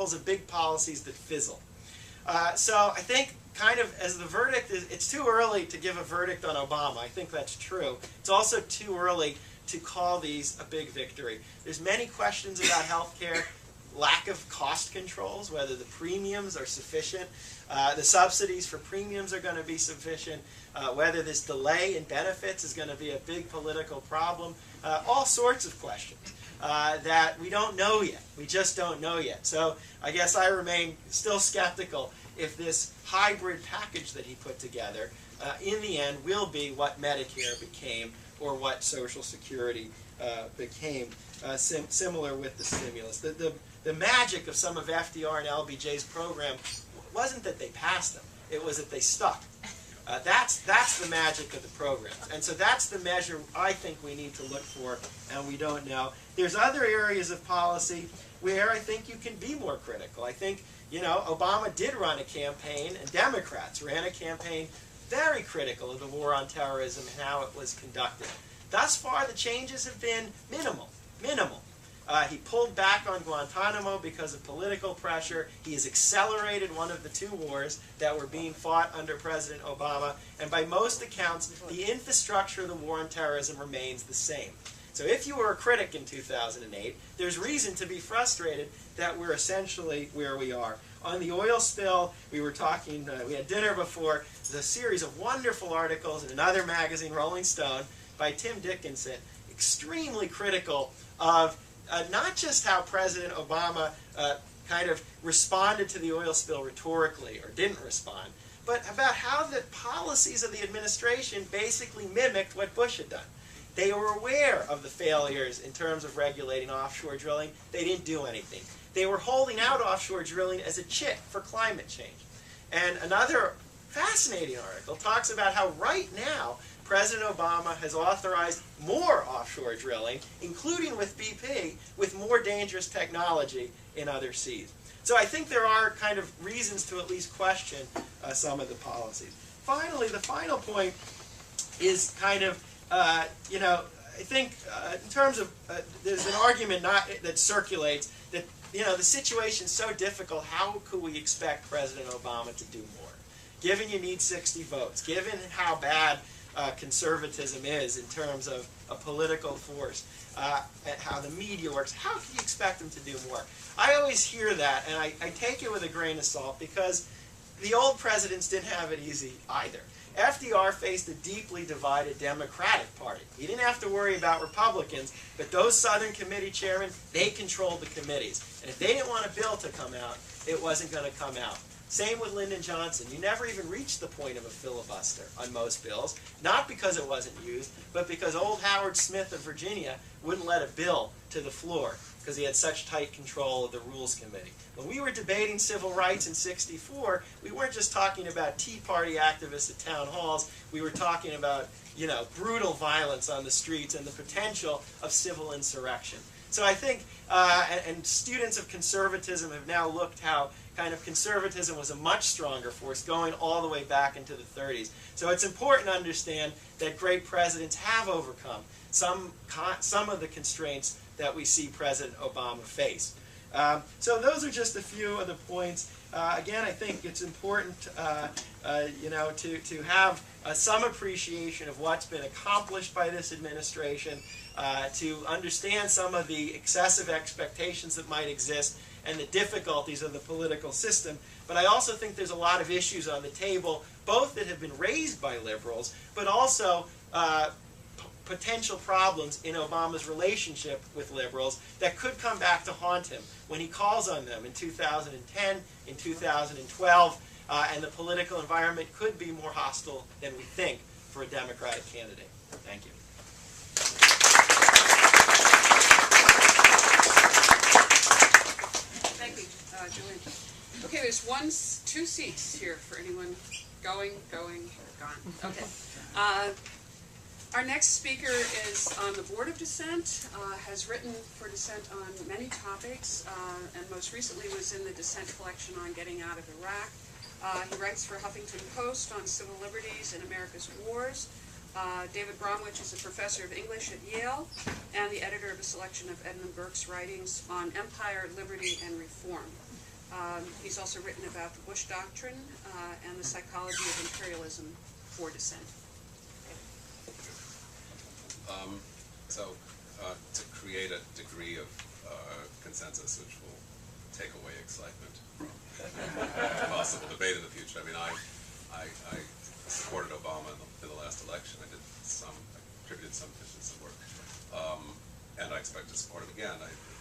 examples of big policies that fizzle. So I think kind of as the verdict is, it's too early to give a verdict on Obama. I think that's true. It's also too early to call these a big victory. There's many questions about health care, lack of cost controls, whether the premiums are sufficient, the subsidies for premiums are going to be sufficient, whether this delay in benefits is going to be a big political problem, all sorts of questions that we don't know yet. We just don't know yet. So I guess I remain still skeptical if this hybrid package that he put together in the end will be what Medicare became or what Social Security became, similar with the stimulus. The magic of some of FDR and LBJ's program wasn't that they passed them, it was that they stuck. That's the magic of the program. And so that's the measure I think we need to look for, and we don't know. There's other areas of policy where I think you can be more critical. I think, you know, Obama did run a campaign, and Democrats ran a campaign very critical of the war on terrorism and how it was conducted. Thus far, the changes have been minimal. He pulled back on Guantanamo because of political pressure. He has accelerated one of the two wars that were being fought under President Obama. And by most accounts, the infrastructure of the war on terrorism remains the same. So if you were a critic in 2008, there's reason to be frustrated that we're essentially where we are. On the oil spill, we were talking, we had dinner before, the series of wonderful articles in another magazine, Rolling Stone, by Tim Dickinson, extremely critical of not just how President Obama kind of responded to the oil spill rhetorically, or didn't respond, but about how the policies of the administration basically mimicked what Bush had done. They were aware of the failures in terms of regulating offshore drilling. They didn't do anything. They were holding out offshore drilling as a chit for climate change. And another fascinating article talks about how right now President Obama has authorized more offshore drilling, including with BP, with more dangerous technology in other seas. So I think there are kind of reasons to at least question some of the policies. Finally, the final point is kind of, you know, I think in terms of, there's an argument that circulates that, you know, the situation's so difficult, how could we expect President Obama to do more? Given you need 60 votes, given how bad conservatism is in terms of a political force, and how the media works, how can you expect him to do more? I always hear that, and I take it with a grain of salt, because the old presidents didn't have it easy either. FDR faced a deeply divided Democratic Party. He didn't have to worry about Republicans, but those Southern committee chairmen, they controlled the committees. And if they didn't want a bill to come out, it wasn't going to come out. Same with Lyndon Johnson. You never even reached the point of a filibuster on most bills, not because it wasn't used, but because old Howard Smith of Virginia wouldn't let a bill to the floor because he had such tight control of the Rules Committee. When we were debating civil rights in '64, we weren't just talking about Tea Party activists at town halls. We were talking about, you know, brutal violence on the streets and the potential of civil insurrection. So I think, and students of conservatism have now looked how kind of conservatism was a much stronger force going all the way back into the 30s. So it's important to understand that great presidents have overcome some of the constraints that we see President Obama face. So those are just a few of the points. Again, I think it's important, you know, to have some appreciation of what's been accomplished by this administration, to understand some of the excessive expectations that might exist and the difficulties of the political system. But I also think there's a lot of issues on the table, both that have been raised by liberals, but also potential problems in Obama's relationship with liberals that could come back to haunt him when he calls on them in 2010, in 2012, and the political environment could be more hostile than we think for a Democratic candidate. Thank you. Thank you, Julian. Okay, there's two seats here for anyone going, gone. Okay. Our next speaker is on the board of Dissent, has written for Dissent on many topics, and most recently was in the Dissent collection on getting out of Iraq. He writes for Huffington Post on civil liberties and America's wars. David Bromwich is a professor of English at Yale and the editor of a selection of Edmund Burke's writings on empire, liberty, and reform. He's also written about the Bush Doctrine and the psychology of imperialism for Dissent. To create a degree of consensus which will take away excitement from possible debate in the future. I mean, I supported Obama in the last election. I contributed some petitions of work, and I expect to support him again.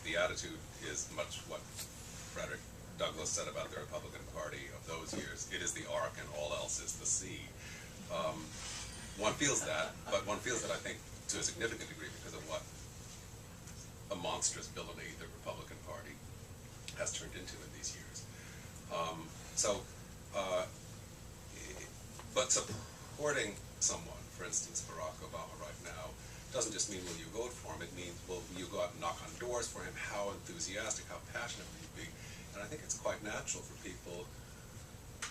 The attitude is much what Frederick Douglass said about the Republican Party of those years. It is the ark and all else is the sea. One feels that, but one feels that, I think, to a significant degree because of what a monstrous villainy the Republican Party has turned into in these years. But supporting someone, for instance, Barack Obama right now, doesn't just mean will you vote for him, it means will you go out and knock on doors for him, how enthusiastic, how passionate will you be? And I think it's quite natural for people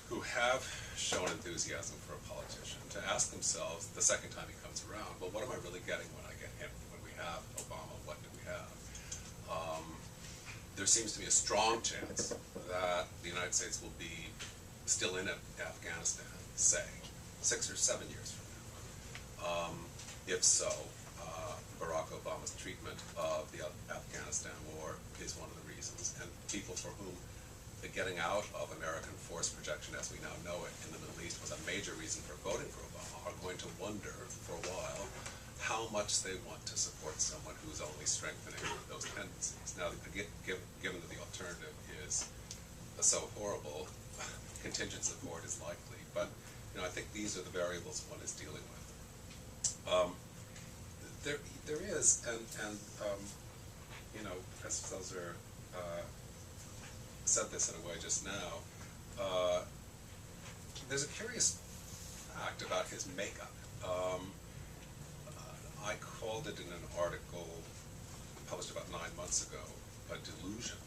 who have shown enthusiasm for a politician to ask themselves the second time he comes around, well, what am I really getting when I get him? When we have Obama, what do we have? There seems to be a strong chance that the United States will be still in Afghanistan, say, 6 or 7 years from now. If so, Barack Obama's treatment of the Afghanistan war is one of the reasons. And people for whom the getting out of American force projection as we now know it in the Middle East was a major reason for voting for Obama are going to wonder for a while how much they want to support someone who's only strengthening those tendencies. Now, given that the alternative is so horrible, contingent support is likely. But I think these are the variables one is dealing with. There is, and Professor Zelizer said this in a way just now. There's a curious fact about his makeup. I called it in an article published about 9 months ago a delusion.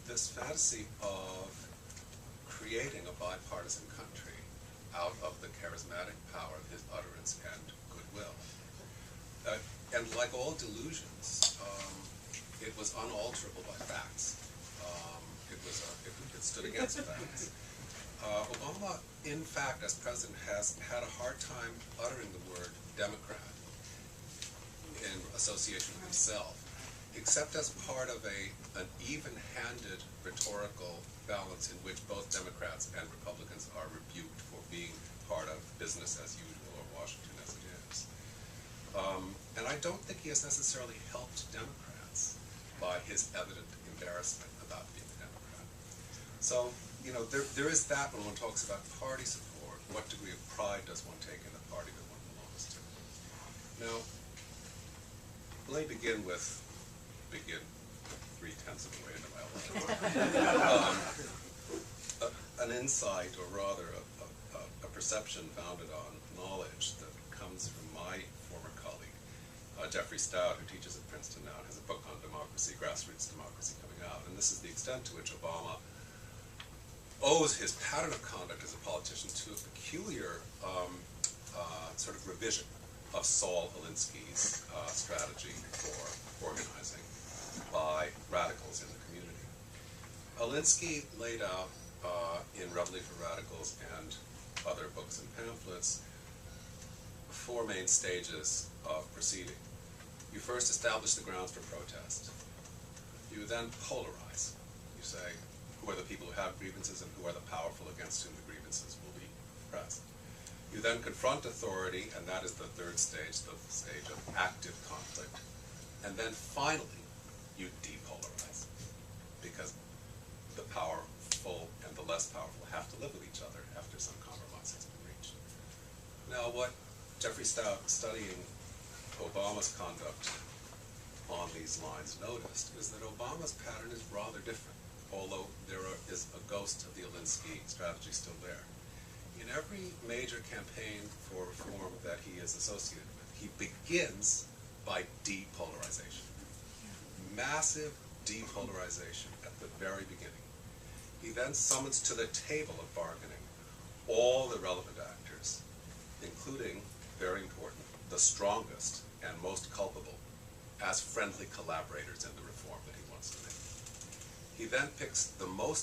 This fantasy of creating a bipartisan country out of the charismatic power of his utterance and goodwill. And like all delusions, it was unalterable by facts. It stood against facts. Obama, in fact, as president, has had a hard time uttering the word Democrat in association with himself, except as part of an even-handed rhetorical balance in which both Democrats and Republicans are rebuked for being part of business as usual or Washington as it is. And I don't think he has necessarily helped Democrats by his evident embarrassment about being a Democrat. So, there is that when one talks about party support. What degree of pride does one take in the party that one belongs to? Now, let me begin 3/10 of the way into my life. An insight, or rather a perception founded on knowledge that comes from my former colleague, Jeffrey Stout, who teaches at Princeton now and has a book on democracy, grassroots democracy, coming out. And this is the extent to which Obama owes his pattern of conduct as a politician to a peculiar sort of revision of Saul Alinsky's strategy for organizing by radicals in the community. Alinsky laid out in Reveille for Radicals and other books and pamphlets 4 main stages of proceeding. You first establish the grounds for protest. You then polarize. You say, who are the people who have grievances and who are the powerful against whom the grievances will be pressed. You then confront authority, and that is the 3rd stage, the stage of active conflict. And then finally, you depolarize, because the powerful and the less powerful have to live with each other after some compromise has been reached. Now, what Jeffrey Stout, studying Obama's conduct on these lines, noticed is that Obama's pattern is rather different, although there is a ghost of the Alinsky strategy still there. In every major campaign for reform that he is associated with, he begins by depolarization. Massive depolarization at the very beginning. He then summons to the table of bargaining all the relevant actors, including, very important, the strongest and most culpable, as friendly collaborators in the reform that he wants to make. He then picks the most